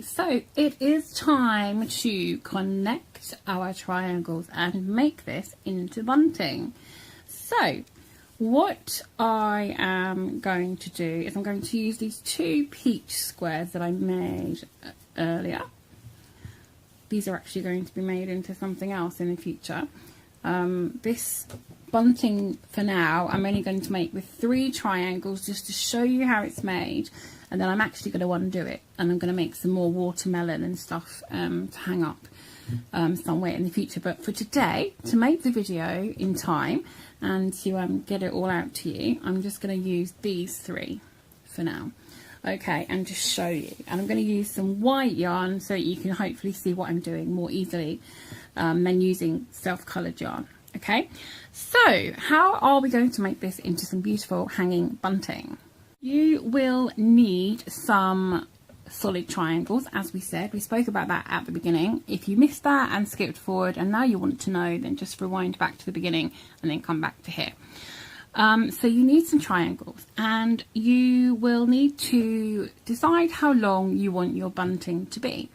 So it is time to connect our triangles and make this into bunting. So what I am going to do is I'm going to use these two peach squares that I made earlier. These are actually going to be made into something else in the future. This bunting for now I'm only going to make with 3 triangles just to show you how it's made, and then I'm actually going to undo it and I'm going to make some more watermelon and stuff to hang up somewhere in the future. But for today, to make the video in time and to get it all out to you, I'm just going to use these 3 for now. Okay, and just show you, and I'm going to use some white yarn so that you can hopefully see what I'm doing more easily than using self-coloured yarn. Okay, so how are we going to make this into some beautiful hanging bunting? You will need some solid triangles, as we said. We spoke about that at the beginning. If you missed that and skipped forward and now you want to know, then just rewind back to the beginning and then come back to here. So you need some triangles, and you will need to decide how long you want your bunting to be,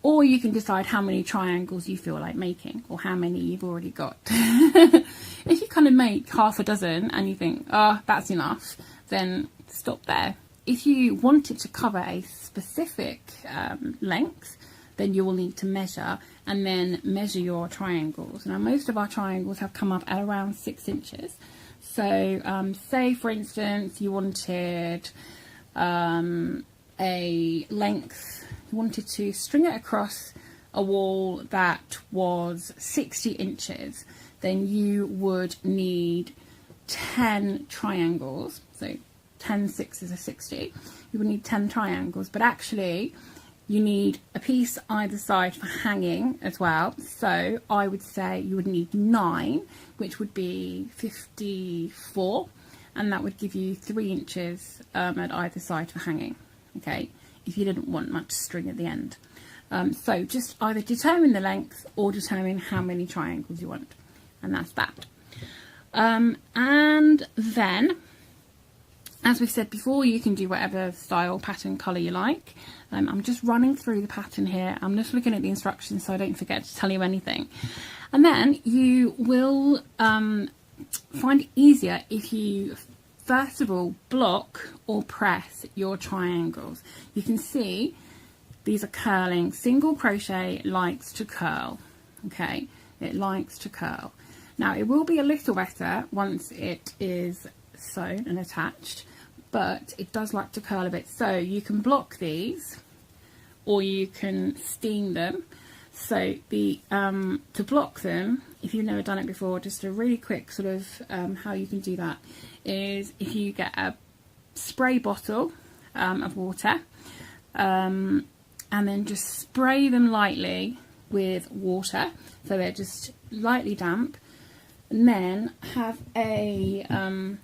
or you can decide how many triangles you feel like making or how many you've already got. If you kind of make half a dozen and you think, oh, that's enough, then stop there. If you want it to cover a specific length, then you will need to measure and then measure your triangles. Now most of our triangles have come up at around 6 inches. So say for instance you wanted a length, you wanted to string it across a wall that was 60 inches, then you would need 10 triangles. So 10 sixes are 60. You would need 10 triangles, but actually you need a piece either side for hanging as well. So I would say you would need 9, which would be 54, and that would give you 3 inches at either side for hanging. Okay, if you didn't want much string at the end. So just either determine the length or determine how many triangles you want, and that's that. And then, as we said before, you can do whatever style, pattern, colour you like. I'm just running through the pattern here. I'm just looking at the instructions so I don't forget to tell you anything. And then you will find it easier if you first of all block or press your triangles. You can see these are curling. Single crochet likes to curl. Okay, it likes to curl. Now it will be a little better once it is sewn and attached, but it does like to curl a bit. So you can block these or you can steam them. So the to block them, if you've never done it before, just a really quick sort of how you can do that is if you get a spray bottle of water and then just spray them lightly with water so they're just lightly damp, and then have a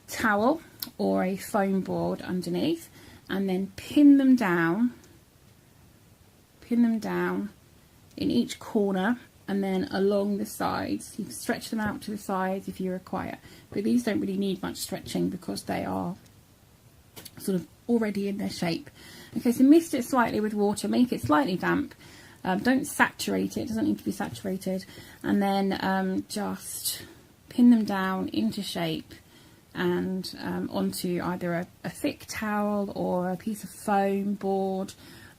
towel or a foam board underneath, and then pin them down in each corner and then along the sides. You can stretch them out to the sides if you require, but these don't really need much stretching because they are sort of already in their shape. Okay, so mist it slightly with water, make it slightly damp, don't saturate it, doesn't need to be saturated, and then just pin them down into shape and onto either a thick towel or a piece of foam board,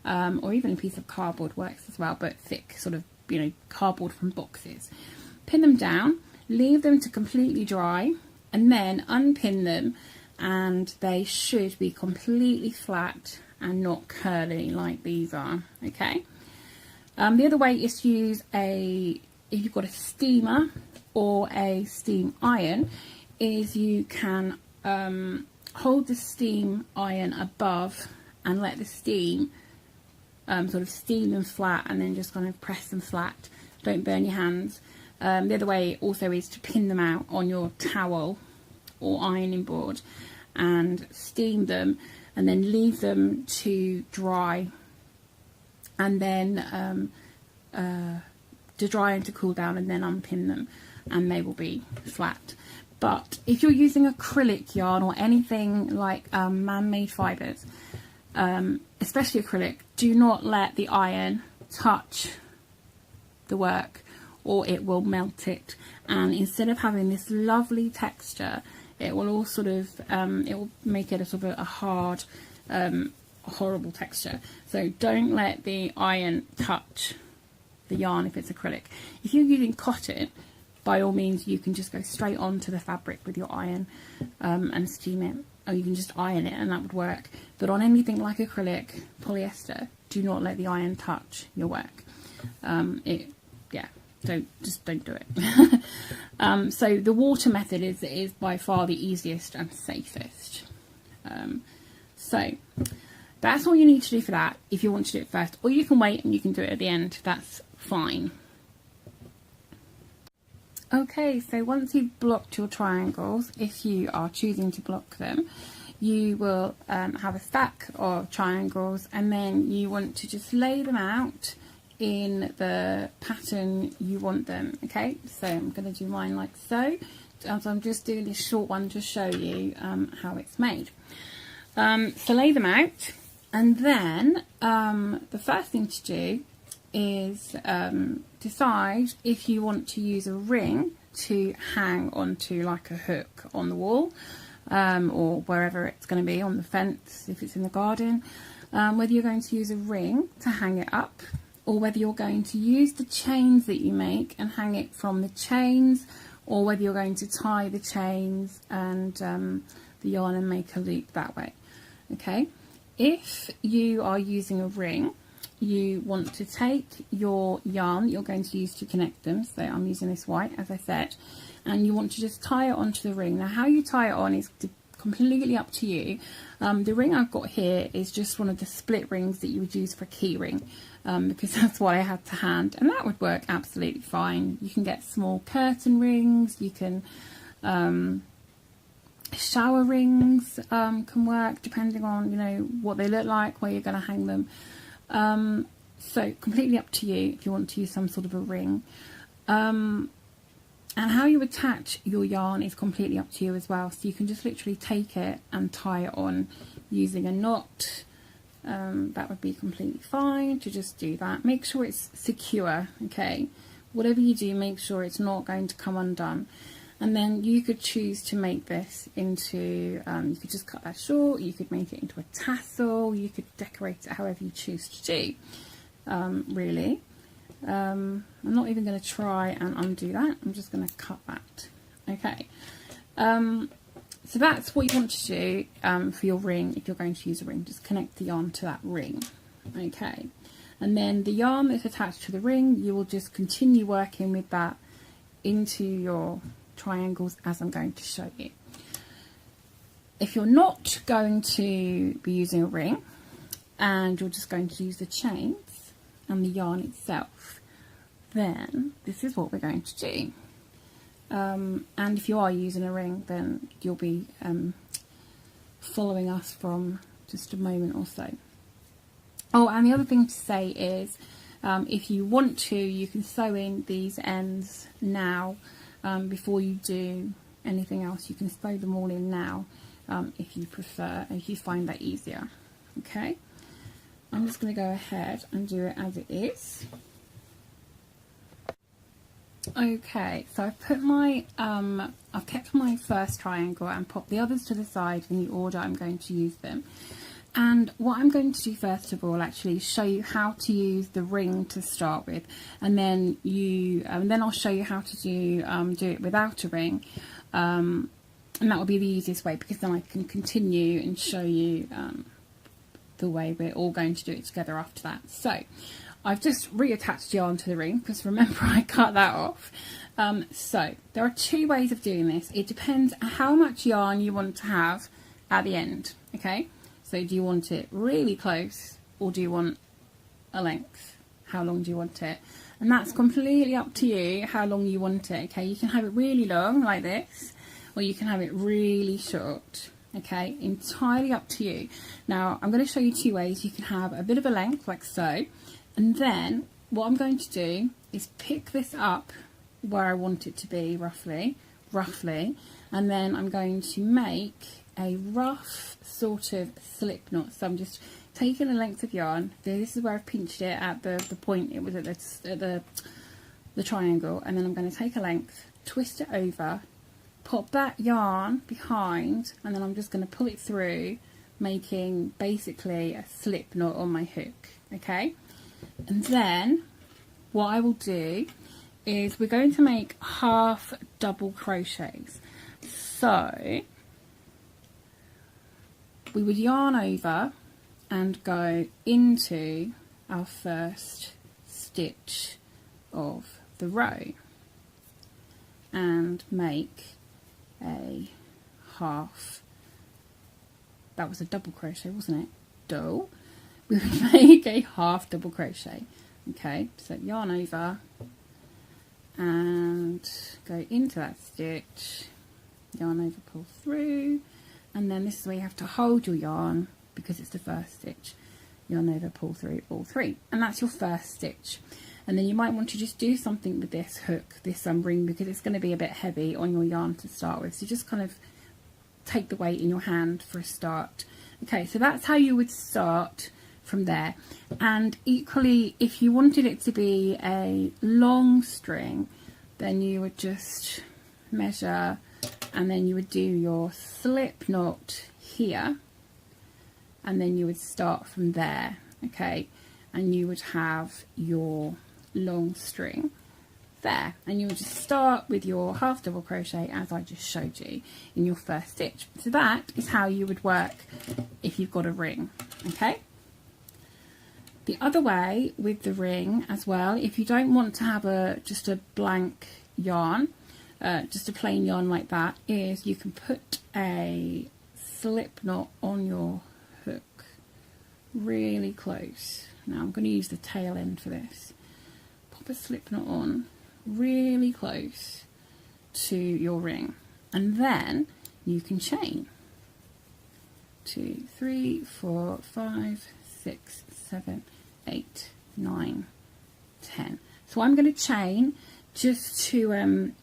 or even a piece of cardboard works as well, but thick sort of, you know, cardboard from boxes. Pin them down, leave them to completely dry, and then unpin them, and they should be completely flat and not curly like these are. Okay, the other way is to use if you've got a steamer or a steam iron, is you can hold the steam iron above and let the steam sort of steam them flat, and then just kind of press them flat. Don't burn your hands. The other way also is to pin them out on your towel or ironing board and steam them, and then leave them to dry, and then to dry and to cool down, and then unpin them, and they will be flat. But if you're using acrylic yarn or anything like man-made fibres, especially acrylic, do not let the iron touch the work or it will melt it, and instead of having this lovely texture, it will all sort of it will make it a sort of a hard, horrible texture. So don't let the iron touch the yarn if it's acrylic. If you're using cotton, by all means you can just go straight onto the fabric with your iron and steam it, or you can just iron it and that would work. But on anything like acrylic, polyester, do not let the iron touch your work. Don't do it. So the water method is by far the easiest and safest. So that's all you need to do for that if you want to do it first, or you can wait and you can do it at the end. That's fine. Okay, so once you've blocked your triangles, if you are choosing to block them, you will have a stack of triangles, and then you want to just lay them out in the pattern you want them. Okay, so I'm going to do mine like so. So I'm just doing this short one to show you how it's made. So lay them out, and then the first thing to do is decide if you want to use a ring to hang onto like a hook on the wall, or wherever it's going to be, on the fence if it's in the garden, whether you're going to use a ring to hang it up, or whether you're going to use the chains that you make and hang it from the chains, or whether you're going to tie the chains and the yarn and make a loop that way. Okay, if you are using a ring, you want to take your yarn that you're going to use to connect them, so I'm using this white as I said, and you want to just tie it onto the ring. Now how you tie it on is completely up to you. The ring I've got here is just one of the split rings that you would use for a key ring, because that's what I had to hand, and that would work absolutely fine. You can get small curtain rings, you can shower rings can work depending on, you know, what they look like, where you're going to hang them. So completely up to you if you want to use some sort of a ring. And how you attach your yarn is completely up to you as well. So you can just literally take it and tie it on using a knot. That would be completely fine to just do that. Make sure it's secure, okay? Whatever you do, make sure it's not going to come undone. And then you could choose to make this into, you could just cut that short, you could make it into a tassel, you could decorate it however you choose to do, really. I'm not even going to try and undo that, I'm just going to cut that. Okay, so that's what you want to do for your ring. If you're going to use a ring, just connect the yarn to that ring. Okay, and then the yarn that's attached to the ring, you will just continue working with that into your triangles as I'm going to show you. If you're not going to be using a ring and you're just going to use the chains and the yarn itself, then this is what we're going to do. And if you are using a ring, then you'll be following us from just a moment or so. Oh, and the other thing to say is, if you want to, you can sew in these ends now. Before you do anything else, you can sew them all in now if you prefer, if you find that easier. Okay, I'm just going to go ahead and do it as it is. Okay, so I've put my I've kept my first triangle and popped the others to the side in the order I'm going to use them. And what I'm going to do first of all, actually, is show you how to use the ring to start with, and then I'll show you how to do it without a ring, and that will be the easiest way, because then I can continue and show you the way we're all going to do it together after that. So I've just reattached yarn to the ring, because remember I cut that off. So there are two ways of doing this. It depends how much yarn you want to have at the end. Okay. So do you want it really close, or do you want a length? How long do you want it? And that's completely up to you how long you want it. Okay, you can have it really long like this, or you can have it really short. Okay, entirely up to you. Now I'm going to show you two ways. You can have a bit of a length like so, and then what I'm going to do is pick this up where I want it to be roughly, and then I'm going to make a rough sort of slip knot. So I'm just taken a length of yarn. This is where I've pinched it at the point it was at the triangle, and then I'm going to take a length, twist it over, pop that yarn behind, and then I'm just going to pull it through, making basically a slip knot on my hook. Okay, and then what I will do is we're going to make half double crochets. So we would yarn over and go into our first stitch of the row and make a half. That was a double crochet, wasn't it? Do. We would make a half double crochet. Okay, so yarn over and go into that stitch, yarn over, pull through, and then this is where you have to hold your yarn because it's the first stitch. Yarn over, pull through all three, and that's your first stitch. And then you might want to just do something with this hook, this ring, because it's going to be a bit heavy on your yarn to start with, so just kind of take the weight in your hand for a start. Okay, so that's how you would start from there. And equally, if you wanted it to be a long string, then you would just measure, and then you would do your slip knot here, and then you would start from there. Okay, and you would have your long string there, and you would just start with your half double crochet as I just showed you in your first stitch. So that is how you would work if you've got a ring. Okay, the other way with the ring as well, if you don't want to have just a blank yarn, just a plain yarn like that, is you can put a slip knot on your hook really close. Now I'm going to use the tail end for this. Pop a slip knot on really close to your ring, and then you can chain 2, 3, 4, 5, 6, 7, 8, 9, 10. So I'm going to chain just to I'm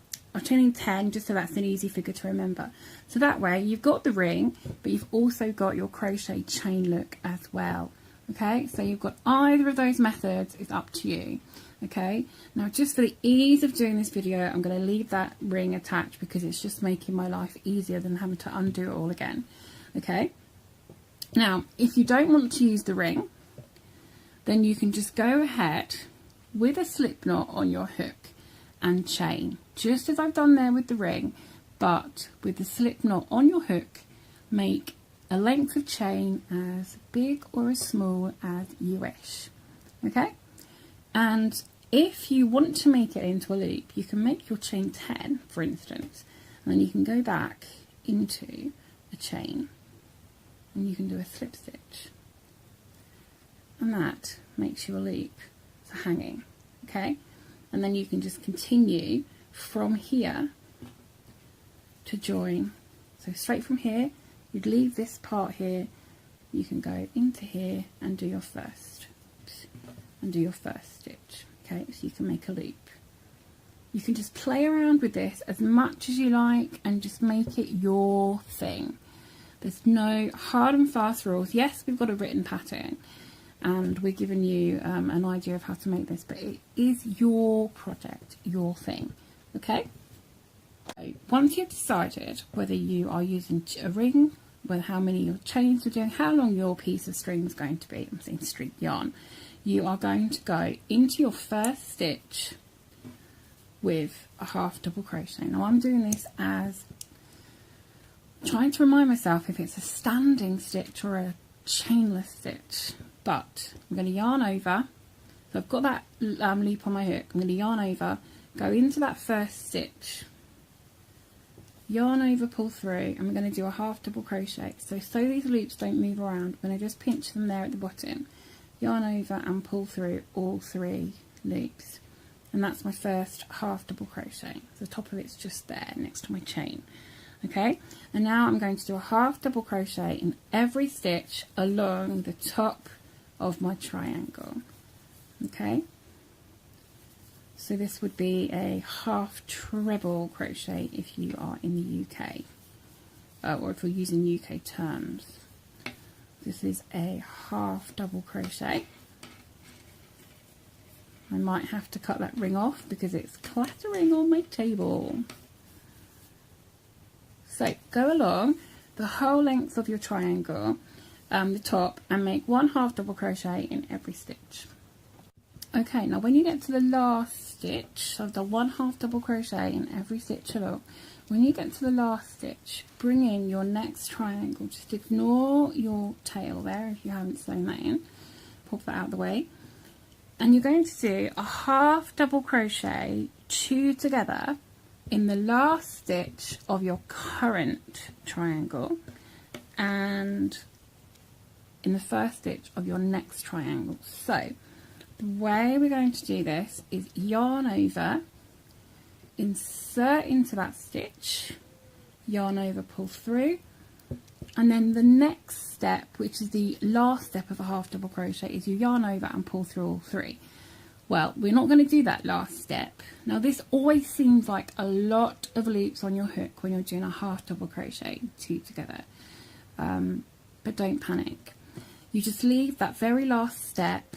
chaining 10 just so that's an easy figure to remember. So that way you've got the ring, but you've also got your crochet chain look as well. Okay, so you've got either of those methods, it's up to you. Okay, now just for the ease of doing this video, I'm going to leave that ring attached because it's just making my life easier than having to undo it all again. Okay, now if you don't want to use the ring, then you can just go ahead with a slip knot on your hook and chain, just as I've done there with the ring, but with the slip knot on your hook, make a length of chain as big or as small as you wish. Okay, and if you want to make it into a loop, you can make your chain 10, for instance, and then you can go back into a chain and you can do a slip stitch, and that makes you a loop for hanging. Okay, and then you can just continue from here to join. So straight from here, you'd leave this part here, you can go into here and do your first stitch. Okay, so you can make a loop. You can just play around with this as much as you like and just make it your thing. There's no hard and fast rules. Yes, we've got a written pattern and we're giving you an idea of how to make this, but it is your project, your thing. Okay, so once you've decided whether you are using a ring, whether how many your chains are doing, how long your piece of string is going to be, I'm saying string yarn, you are going to go into your first stitch with a half double crochet. Now I'm doing this as trying to remind myself if it's a standing stitch or a chainless stitch, but I'm going to yarn over. So I've got that loop on my hook, I'm going to yarn over, go into that first stitch, yarn over, pull through, and we're going to do a half double crochet. So these loops don't move around, I'm going to just pinch them there at the bottom, yarn over and pull through all 3 loops, and that's my first half double crochet. So the top of it's just there next to my chain. Okay, and now I'm going to do a half double crochet in every stitch along the top of my triangle. Okay, so this would be a half treble crochet if you are in the UK, or if you're using UK terms. This is a half double crochet. I might have to cut that ring off because it's clattering on my table. So go along the whole length of your triangle, the top, and make 1 half double crochet in every stitch. Okay, now when you get to the last stitch, so I've done 1 half double crochet in every stitch along. When you get to the last stitch, bring in your next triangle. Just ignore your tail there if you haven't sewn that in. Pop that out of the way. And you're going to do a half double crochet 2 together in the last stitch of your current triangle and in the first stitch of your next triangle. So the way we're going to do this is yarn over, insert into that stitch, yarn over, pull through, and then the next step, which is the last step of a half double crochet, is you yarn over and pull through all 3. Well, we're not going to do that last step. Now this always seems like a lot of loops on your hook when you're doing a half double crochet 2 together, but don't panic. You just leave that very last step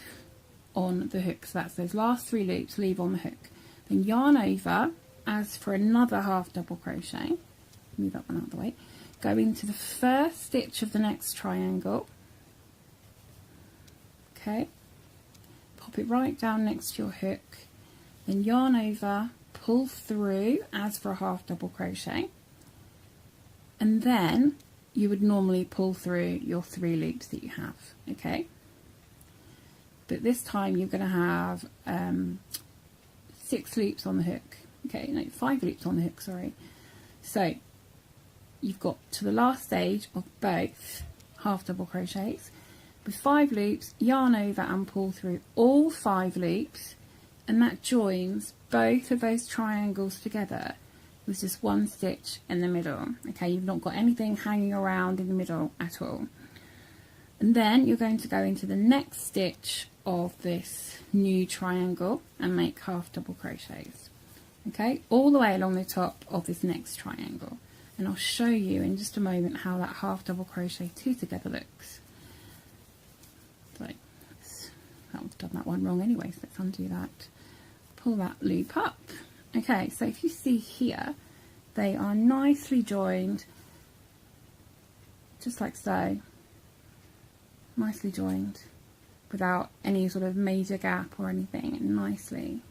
on the hook, so that's those last 3 loops, leave on the hook. Then yarn over as for another half double crochet, move that one out of the way, go into the first stitch of the next triangle, okay, pop it right down next to your hook, then yarn over, pull through as for a half double crochet, and then you would normally pull through your 3 loops that you have, okay? But this time you're going to have 6 loops on the hook, okay, no, 5 loops on the hook, sorry. So you've got to the last stage of both half double crochets with 5 loops, yarn over and pull through all 5 loops, and that joins both of those triangles together with just 1 stitch in the middle. Okay, you've not got anything hanging around in the middle at all. And then you're going to go into the next stitch of this new triangle and make half double crochets, okay, all the way along the top of this next triangle. And I'll show you in just a moment how that half double crochet 2 together looks. So I've done that one wrong anyway, so let's undo that. Pull that loop up. Okay, so if you see here, they are nicely joined, just like so, nicely joined, without any sort of major gap or anything, and nicely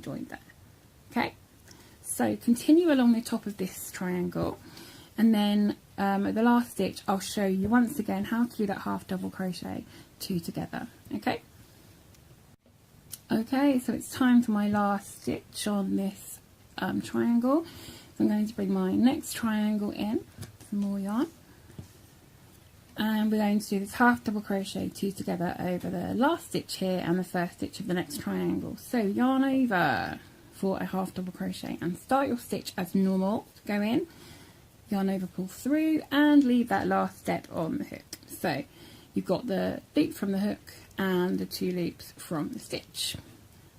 joined there. Okay, so continue along the top of this triangle, and then at the last stitch I'll show you once again how to do that half double crochet 2 together. Okay. Okay, so it's time for my last stitch on this triangle. So I'm going to bring my next triangle in, some more yarn, and we're going to do this half double crochet 2 together over the last stitch here and the first stitch of the next triangle. So yarn over for a half double crochet and start your stitch as normal. Go in, yarn over, pull through, and leave that last step on the hook. So you've got the loop from the hook and the 2 loops from the stitch.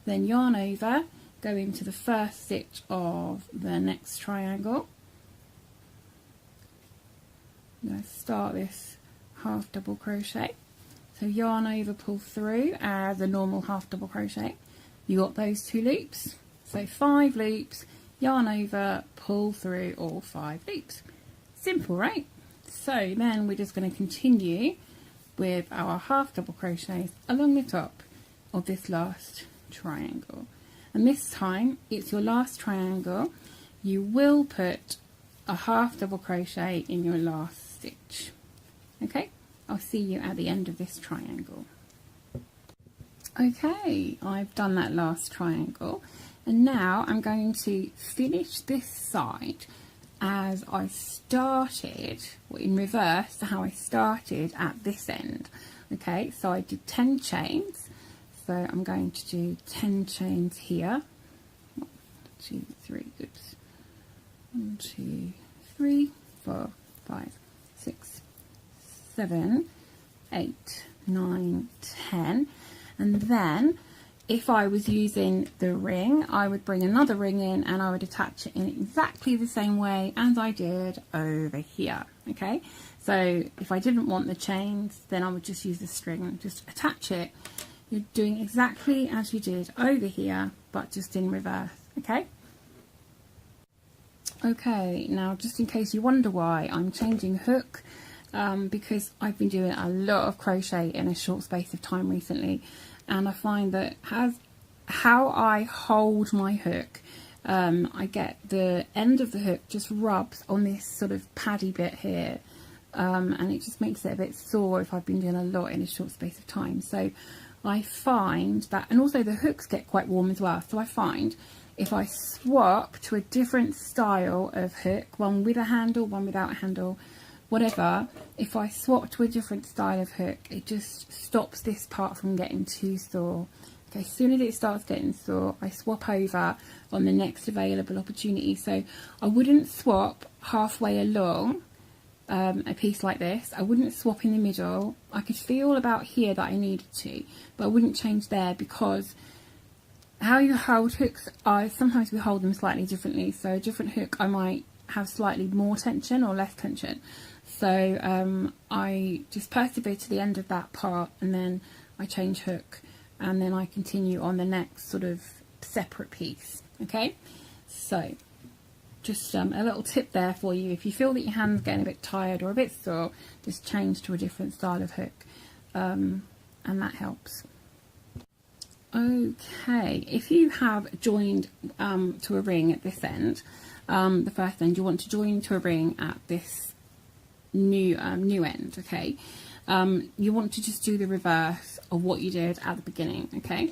Then yarn over, go into the first stitch of the next triangle. I'm going to start this half double crochet. So yarn over, pull through as a normal half double crochet. You got those 2 loops. So 5 loops, yarn over, pull through all 5 loops. Simple, right? So then we're just going to continue with our half double crochets along the top of this last triangle, and this time it's your last triangle. You will put a half double crochet in your last stitch. Okay, I'll see you at the end of this triangle. Okay, I've done that last triangle, and now I'm going to finish this side as I started, or in reverse to how I started at this end. Okay, so I did 10 chains, so I'm going to do 10 chains here. 1, 2, 3, oops. 1, 2, 3, 4, 5, 6, 7, 8, 9, 10, and then if I was using the ring, I would bring another ring in and I would attach it in exactly the same way as I did over here. Okay, so if I didn't want the chains, then I would just use the string and just attach it. You're doing exactly as you did over here, but just in reverse. Okay. Okay, now just in case you wonder why I'm changing hook, because I've been doing a lot of crochet in a short space of time recently, and I find that how I hold my hook, I get the end of the hook just rubs on this sort of paddy bit here, and it just makes it a bit sore if I've been doing a lot in a short space of time. So I find that, and also the hooks get quite warm as well, so I find if I swap to a different style of hook, one with a handle, one without a handle, whatever, if I swap to a different style of hook, it just stops this part from getting too sore. Okay, as soon as it starts getting sore, I swap over on the next available opportunity. So I wouldn't swap halfway along a piece like this. I wouldn't swap in the middle. I could feel about here that I needed to, but I wouldn't change there, because how you hold hooks, sometimes we hold them slightly differently. So a different hook, I might have slightly more tension or less tension. So I just persevere to the end of that part, and then I change hook, and then I continue on the next sort of separate piece. Okay, so just a little tip there for you. If you feel that your hand's getting a bit tired or a bit sore, just change to a different style of hook, and that helps. Okay, if you have joined to a ring at this end, the first end, you want to join to a ring at this new end. Okay, you want to just do the reverse of what you did at the beginning. Okay,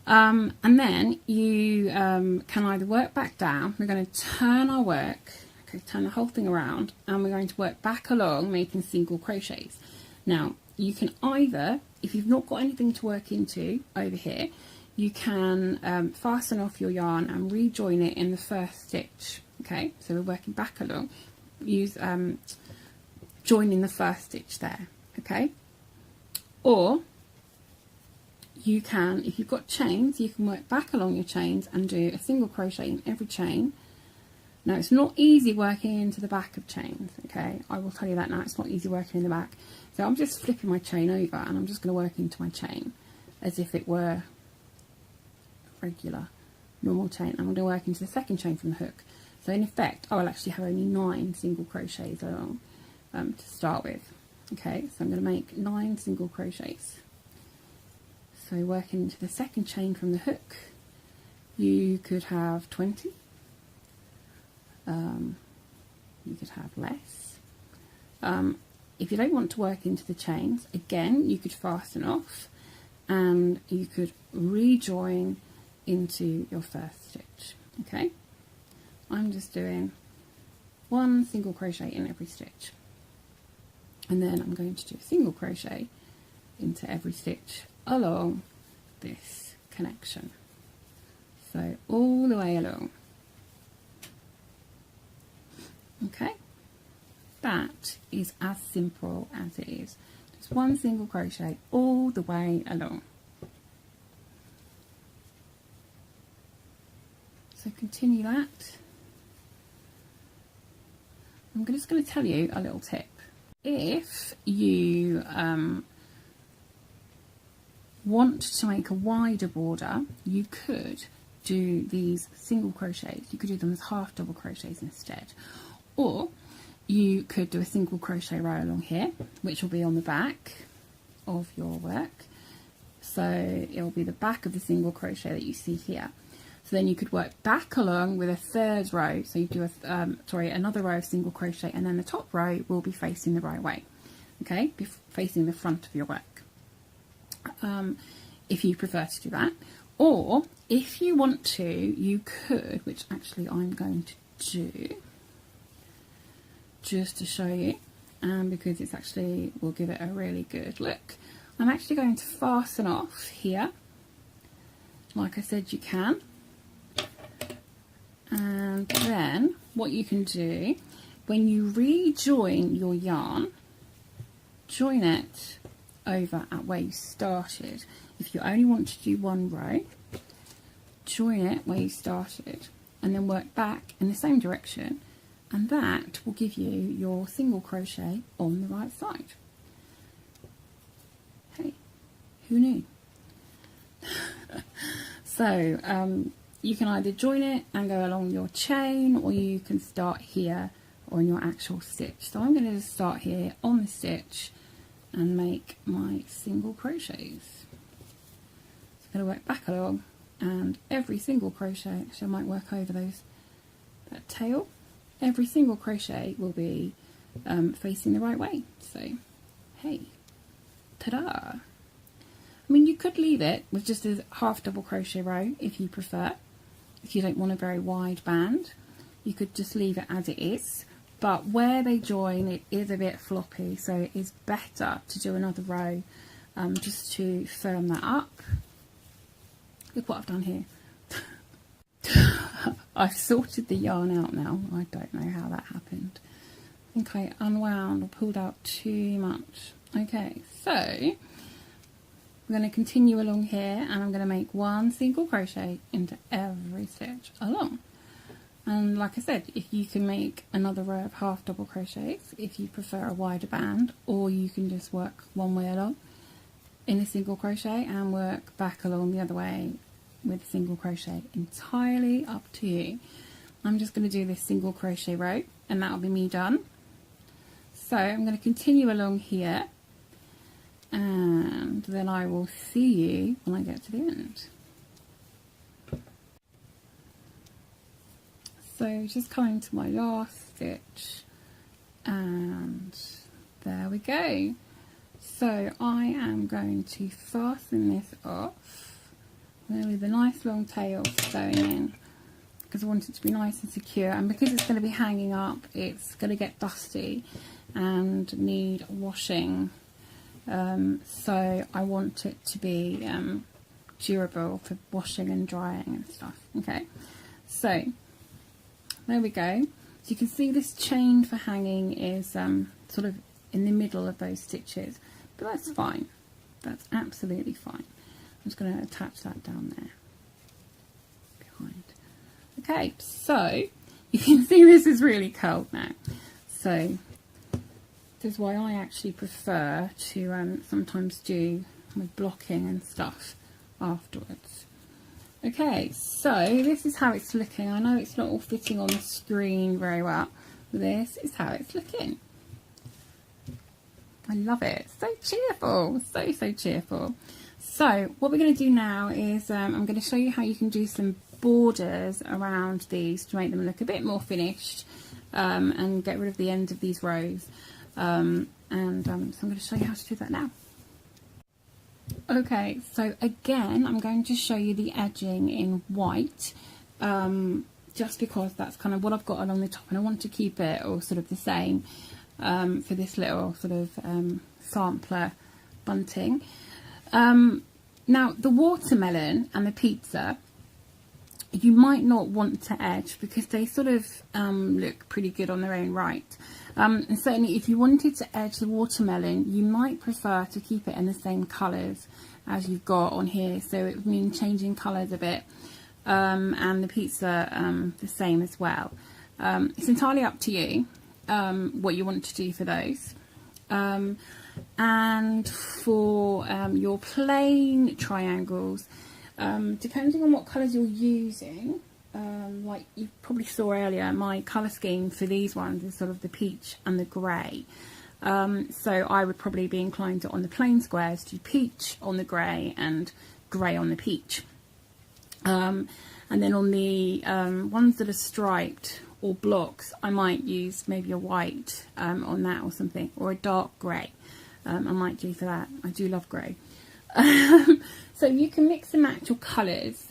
and then you can either work back down. We're going to turn our work, okay, turn the whole thing around, and we're going to work back along making single crochets. Now you can either, if you've not got anything to work into over here, you can fasten off your yarn and rejoin it in the first stitch. Okay, so we're working back along, use joining the first stitch there. Okay, or you can, if you've got chains, you can work back along your chains and do a single crochet in every chain. Now it's not easy working into the back of chains, okay, I will tell you that now, it's not easy working in the back. So I'm just flipping my chain over and I'm just going to work into my chain as if it were a regular normal chain. I'm going to work into the second chain from the hook. So in effect I will actually have only 9 single crochets along to start with. Okay, so I'm going to make 9 single crochets. So working into the second chain from the hook, you could have 20, you could have less. If you don't want to work into the chains, again, you could fasten off and you could rejoin into your first stitch. Okay, I'm just doing 1 single crochet in every stitch, and then I'm going to do a single crochet into every stitch along this connection. So all the way along. Okay, that is as simple as it is. Just 1 single crochet all the way along. So continue that. I'm just going to tell you a little tip. If you want to make a wider border, you could do these single crochets. You could do them as half double crochets instead, or you could do a single crochet row along here, which will be on the back of your work. So it will be the back of the single crochet that you see here. So then you could work back along with a third row. So you do another row of single crochet, and then the top row will be facing the right way. Okay, facing the front of your work. If you prefer to do that, or if you want to, you could, which actually I'm going to do just to show you, because it's actually will give it a really good look. I'm actually going to fasten off here, like I said you can, and then what you can do when you rejoin your yarn, join it over at where you started. If you only want to do 1 row, join it where you started and then work back in the same direction and that will give you your single crochet on the right side. Hey, who knew? So you can either join it and go along your chain, or you can start here on your actual stitch. So I'm going to just start here on the stitch and make my single crochets. So I'm going to work back along, and every single crochet, actually I might work over that tail, every single crochet will be facing the right way. So hey, ta-da! I mean, you could leave it with just a half double crochet row if you prefer. If you don't want a very wide band, you could just leave it as it is. But where they join, it is a bit floppy, so it is better to do another row just to firm that up. Look what I've done here. I've sorted the yarn out now. I don't know how that happened. I think I unwound or pulled out too much. Okay, so I'm going to continue along here, and I'm going to make one single crochet into every stitch along. And like I said, if you can make another row of half double crochets if you prefer a wider band, or you can just work one way along in a single crochet and work back along the other way with a single crochet. Entirely up to you. I'm just going to do this single crochet row, and that'll be me done. So I'm going to continue along here, and then I will see you when I get to the end. So just coming to my last stitch, and there we go. So I am going to fasten this off with a nice long tail sewing in, because I want it to be nice and secure, and because it's going to be hanging up, it's going to get dusty and need washing. So I want it to be durable for washing and drying and stuff. Okay, so there we go. So you can see this chain for hanging is sort of in the middle of those stitches, but that's fine. That's absolutely fine. I'm just going to attach that down there behind. Okay, so you can see this is really curled now. So this is why I actually prefer to sometimes do my blocking and stuff afterwards. Okay, so this is how it's looking. I know it's not all fitting on the screen very well, but this is how it's looking. I love it. So cheerful, so cheerful. So what we're going to do now is I'm going to show you how you can do some borders around these to make them look a bit more finished, and get rid of the end of these rows. So I'm going to show you how to do that now. Okay, so again I'm going to show you the edging in white, just because that's kind of what I've got along the top, and I want to keep it all sort of the same for this little sort of sampler bunting. Now the watermelon and the pizza, you might not want to edge because they sort of look pretty good on their own right. And certainly if you wanted to edge the watermelon, you might prefer to keep it in the same colours as you've got on here, so it would mean changing colours a bit, and the pizza the same as well. It's entirely up to you what you want to do for those. And for your plain triangles, depending on what colours you're using, like you probably saw earlier, my colour scheme for these ones is sort of the peach and the grey. So I would probably be inclined to, on the plain squares, do peach on the grey and grey on the peach. And then on the ones that are striped or blocks, I might use maybe a white on that or something, or a dark grey. I might do for that. I do love grey. So you can mix and match your colours,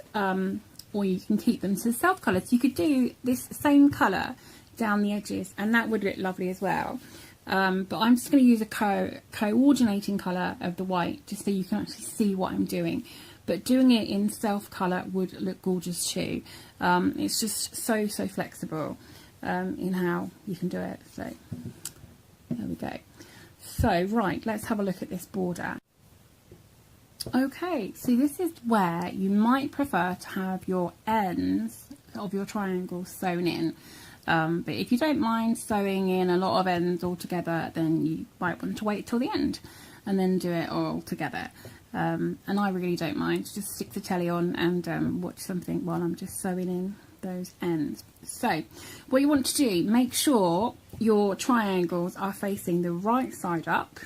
or you can keep them to self colours. You could do this same colour down the edges, and that would look lovely as well. But I'm just going to use a coordinating colour of the white, just so you can actually see what I'm doing. But doing it in self colour would look gorgeous too. It's just so flexible in how you can do it. So there we go. So right, let's have a look at this border. Okay, so this is where you might prefer to have your ends of your triangles sewn in. But if you don't mind sewing in a lot of ends all together, then you might want to wait till the end and then do it all together. And I really don't mind, just stick the telly on and watch something while I'm just sewing in those ends. So what you want to do, make sure your triangles are facing the right side up,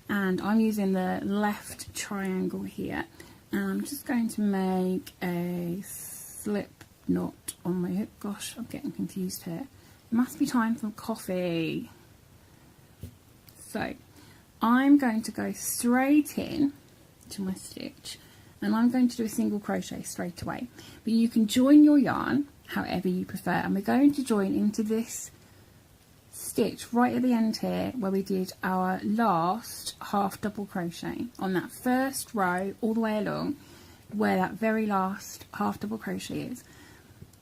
and I'm using the left triangle here, and I'm just going to make a slip knot on my hook. Gosh, I'm getting confused here. It must be time for coffee. So I'm going to go straight in to my stitch, and I'm going to do a single crochet straight away, but you can join your yarn however you prefer, and we're going to join into this stitch right at the end here where we did our last half double crochet on that first row all the way along, where that very last half double crochet is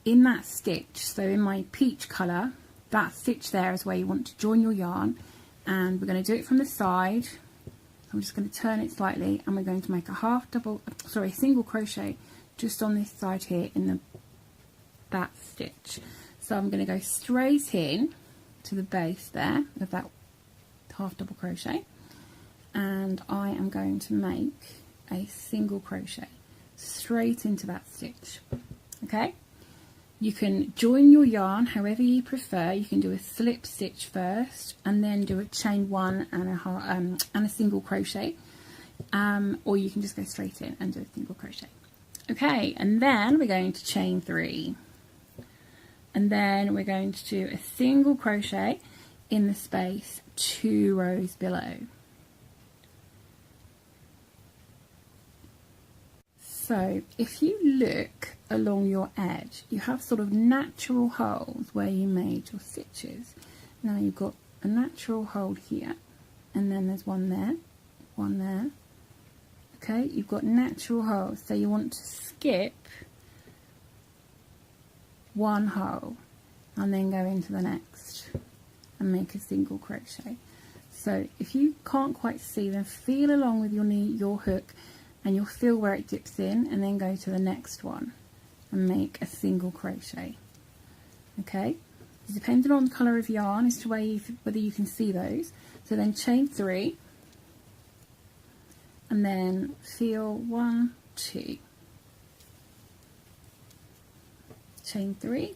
in that stitch. So in my peach colour, that stitch there is where you want to join your yarn, and we're going to do it from the side. I'm just going to turn it slightly, and we're going to make a single crochet just on this side here in that stitch. So I'm going to go straight in to the base there of that half double crochet, and I am going to make a single crochet straight into that stitch. Okay, you can join your yarn however you prefer. You can do a slip stitch first and then do a chain one and a single crochet, or you can just go straight in and do a single crochet. Okay, and then we're going to chain 3, and then we're going to do a single crochet in the space 2 rows below. So if you look along your edge, you have sort of natural holes where you made your stitches. Now you've got a natural hole here, and then there's one there. Okay, you've got natural holes, so you want to skip one hole and then go into the next and make a single crochet. So if you can't quite see, then feel along with your hook, and you'll feel where it dips in, and then go to the next one and make a single crochet. Okay, depending on the colour of yarn as to whether you can see those. So then chain 3, and then feel 1, 2, chain 3,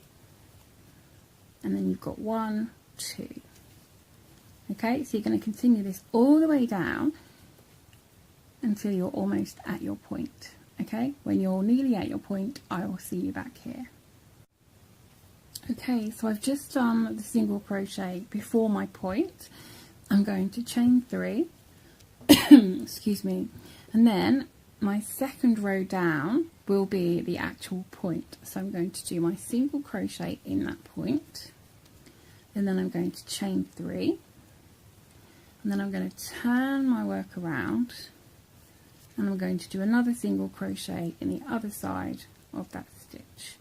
and then you've got 1, 2. Okay, so you're going to continue this all the way down until you're almost at your point. Okay, when you're nearly at your point, I will see you back here. Okay, so I've just done the single crochet before my point. I'm going to chain 3 excuse me, and then my second row down will be the actual point. So I'm going to do my single crochet in that point, and then I'm going to chain 3, and then I'm going to turn my work around, and I'm going to do another single crochet in the other side of that stitch.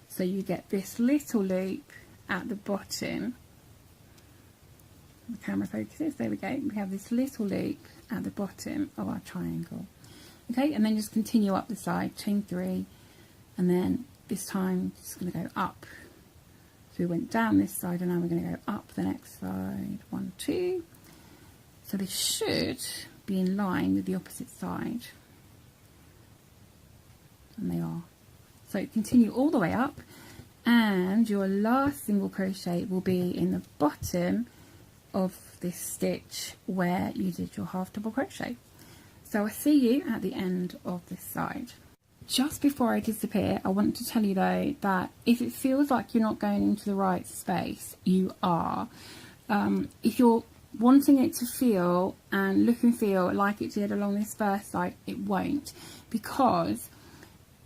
So you get this little loop at the bottom. The camera focuses, there we go. We have this little loop at the bottom of our triangle. Okay, and then just continue up the side, chain 3, and then this time just going to go up. So we went down this side, and now we're going to go up the next side, 1, 2. So this should be in line with the opposite side, and they are. So continue all the way up, and your last single crochet will be in the bottom of this stitch where you did your half double crochet. So I'll see you at the end of this side. Just before I disappear, I want to tell you though that if it feels like you're not going into the right space, you are. If you're wanting it to feel and look and feel like it did along this first side, it won't, because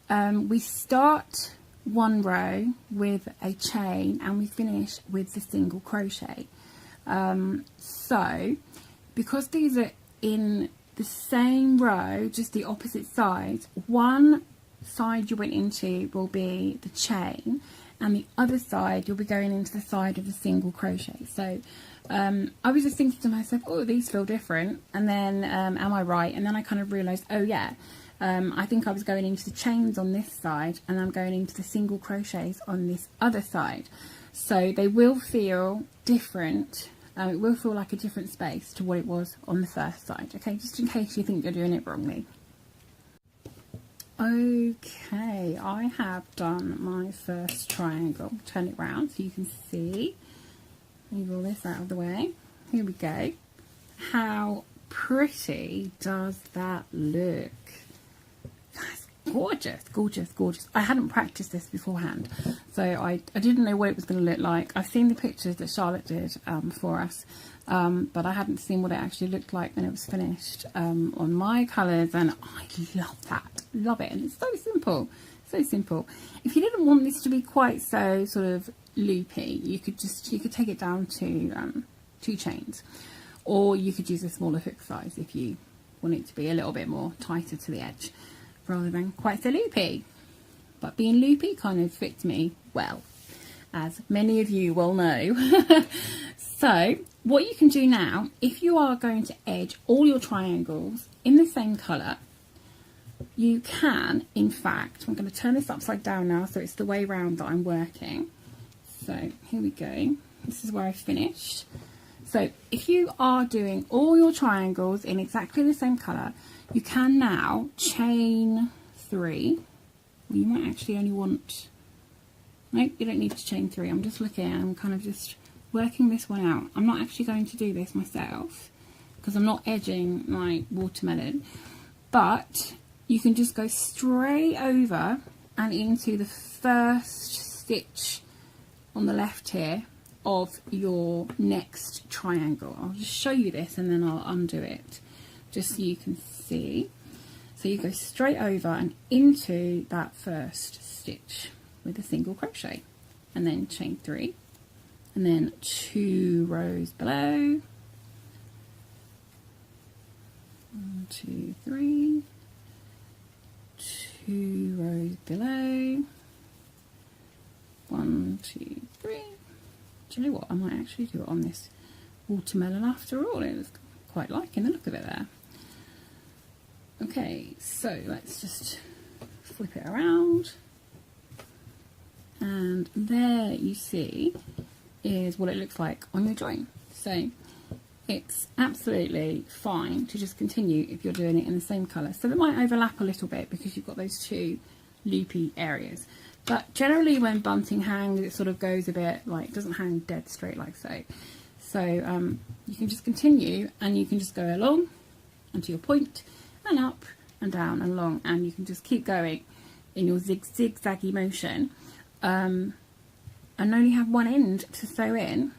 we start one row with a chain and we finish with the single crochet. So because these are in the same row, just the opposite sides, one side you went into will be the chain, and the other side you'll be going into the side of the single crochet. So I was just thinking to myself, oh, these feel different, and then am I right? And then I kind of realized, oh yeah, I think I was going into the chains on this side, and I'm going into the single crochets on this other side. So they will feel different. It will feel like a different space to what it was on the first side. Okay, just in case you think you're doing it wrongly. Okay, I have done my first triangle. Turn it round so you can see. Move all this out of the way. Here we go. How pretty does that look? That's gorgeous, gorgeous, gorgeous. I hadn't practiced this beforehand, so I didn't know what it was going to look like. I've seen the pictures that Charlotte did for us, but I hadn't seen what it actually looked like when it was finished on my colours, and I love that. Love it. And it's so simple, so simple. If you didn't want this to be quite so sort of loopy, you could take it down to 2 chains, or you could use a smaller hook size if you want it to be a little bit more tighter to the edge rather than quite so loopy. But being loopy kind of fits me well, as many of you will know. So what you can do now, if you are going to edge all your triangles in the same colour, you can, in fact, I'm going to turn this upside down now so it's the way round that I'm working. So here we go. This is where I finished. So if you are doing all your triangles in exactly the same colour, you can now chain 3. Well, you might actually only want, nope, you don't need to chain 3. I'm just looking, I'm kind of just working this one out. I'm not actually going to do this myself because I'm not edging my watermelon, but you can just go straight over and into the first stitch on the left here of your next triangle. I'll just show you this and then I'll undo it just so you can see. So you go straight over and into that first stitch with a single crochet, and then chain 3, and then 2 rows below, 1, 2, 3, 2 rows below, 1, 2, 3. Do you know what? I might actually do it on this watermelon after all. It was quite liking the look of it there. Okay, so let's just flip it around. And there you see is what it looks like on your drawing. So it's absolutely fine to just continue if you're doing it in the same colour. So it might overlap a little bit because you've got those 2 loopy areas. But generally when bunting hangs, it sort of goes a bit like, it doesn't hang dead straight like so. So you can just continue and you can just go along onto your point and up and down and along, and you can just keep going in your zigzaggy motion and only have one end to sew in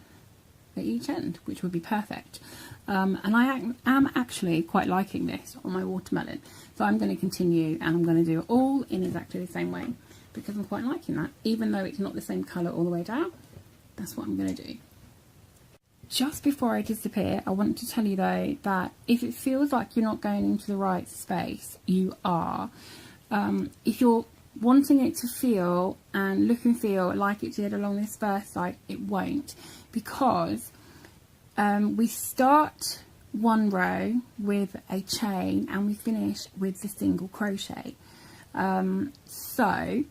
at each end, which would be perfect. And I am actually quite liking this on my watermelon, so I'm going to continue and I'm going to do it all in exactly the same way because I'm quite liking that, even though it's not the same colour all the way down. That's what I'm going to do. Just before I disappear, I want to tell you though that if it feels like you're not going into the right space, you are. If you're wanting it to feel and look and feel like it did along this first side, it won't, because we start one row with a chain and we finish with the single crochet. So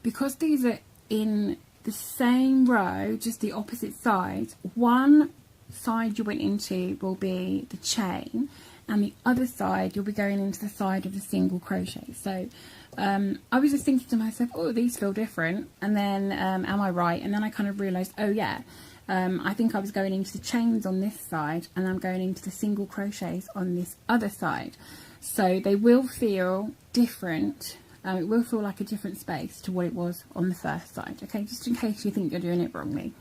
because these are in the same row, just the opposite sides, one side you went into will be the chain and the other side you'll be going into the side of the single crochet. So I was just thinking to myself, oh, these feel different, and then am I right? And then I kind of realized, oh yeah, I think I was going into the chains on this side and I'm going into the single crochets on this other side. So they will feel different. It will feel like a different space to what it was on the first side. Okay, just in case you think you're doing it wrongly.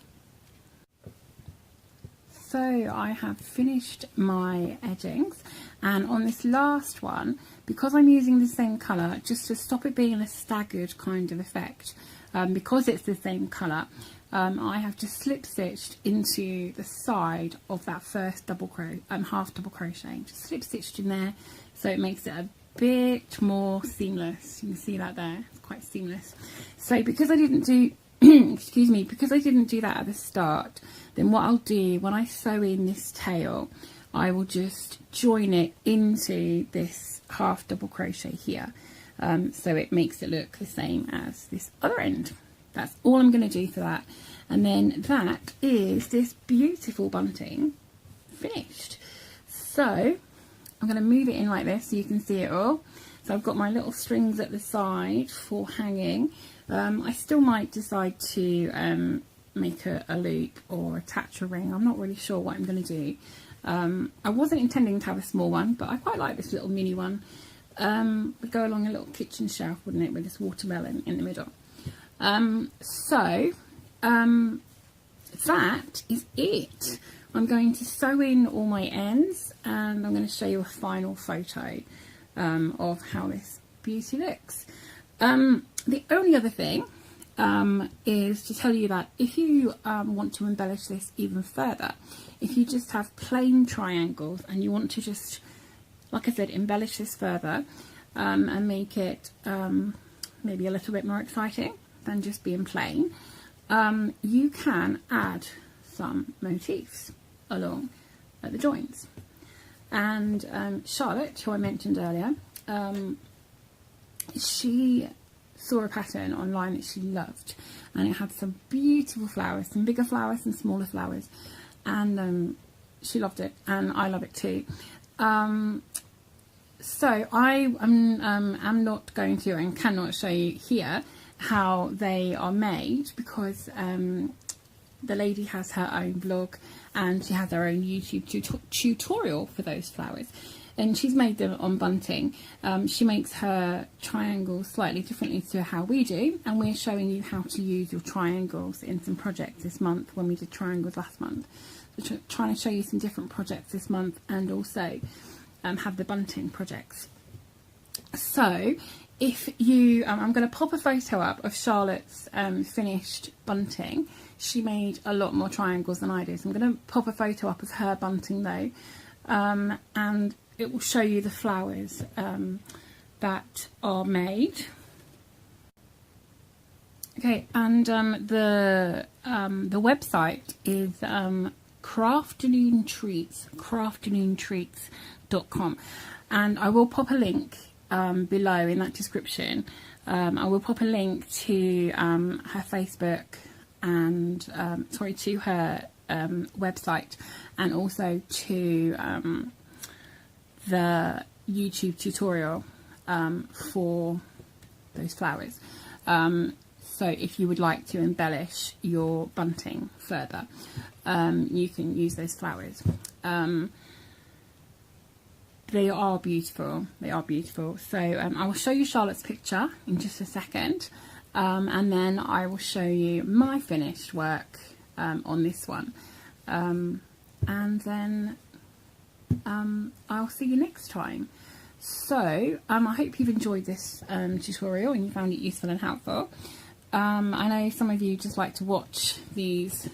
So I have finished my edgings, and on this last one, because I'm using the same colour, just to stop it being a staggered kind of effect, because it's the same colour, I have just slip stitched into the side of that first half double crochet. Just slip stitched in there, so it makes it a bit more seamless. You can see that there, it's quite seamless. So because I didn't do excuse me, because I didn't do that at the start, then what I'll do when I sew in this tail, I will just join it into this half double crochet here, so it makes it look the same as this other end. That's all I'm going to do for that, and then that is this beautiful bunting finished. So I'm going to move it in like this so you can see it all. So I've got my little strings at the side for hanging. I still might decide to make a loop or attach a ring. I'm not really sure what I'm going to do. I wasn't intending to have a small one, but I quite like this little mini one. Would go along a little kitchen shelf, wouldn't it, with this watermelon in the middle. That is it. I'm going to sew in all my ends, and I'm going to show you a final photo of how this beauty looks. The only other thing is to tell you that if you want to embellish this even further, if you just have plain triangles and you want to just, like I said, embellish this further and make it maybe a little bit more exciting than just being plain, you can add some motifs along at the joins. And Charlotte, who I mentioned earlier, she saw a pattern online that she loved, and it had some beautiful flowers, some bigger flowers, some smaller flowers, and she loved it, and I love it too. So I am not going to and cannot show you here how they are made, because the lady has her own blog and she has her own YouTube tutorial for those flowers, and she's made them on bunting. She makes her triangles slightly differently to how we do, and we're showing you how to use your triangles in some projects this month when we did triangles last month. So trying to show you some different projects this month, and also have the bunting projects. So if you, I'm going to pop a photo up of Charlotte's finished bunting. She made a lot more triangles than I did, so I'm going to pop a photo up of her bunting though, and it will show you the flowers that are made. Okay, and the website is crafternoon treats.com, and I will pop a link below in that description. I will pop a link to her Facebook and to her website, and also to the YouTube tutorial for those flowers. So if you would like to embellish your bunting further, you can use those flowers. They are beautiful. They are beautiful. So I will show you Charlotte's picture in just a second, and then I will show you my finished work on this one, and then I'll see you next time. So I hope you've enjoyed this tutorial and you found it useful and helpful. I know some of you just like to watch these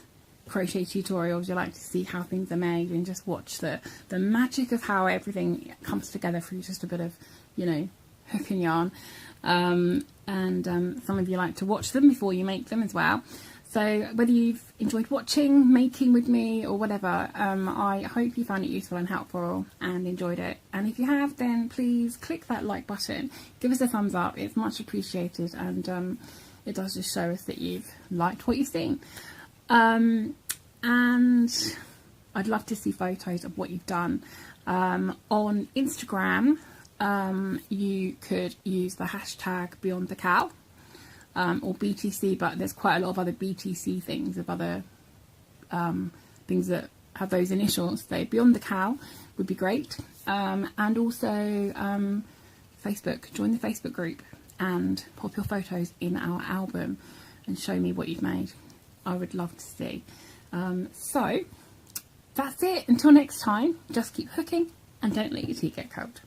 crochet tutorials. You like to see how things are made and just watch the magic of how everything comes together through just a bit of, you know, hook and yarn. And some of you like to watch them before you make them as well. So whether you've enjoyed watching, making with me, or whatever, I hope you found it useful and helpful and enjoyed it. And if you have, then please click that like button, give us a thumbs up. It's much appreciated, and it does just show us that you've liked what you've seen. And I'd love to see photos of what you've done. On Instagram, you could use the hashtag #BeyondTheCow. Or BTC, but there's quite a lot of other BTC things, of other things that have those initials. So Beyond the Cow would be great. And also Facebook, join the Facebook group and pop your photos in our album and show me what you've made. I would love to see. So that's it. Until next time, just keep hooking and don't let your tea get cold.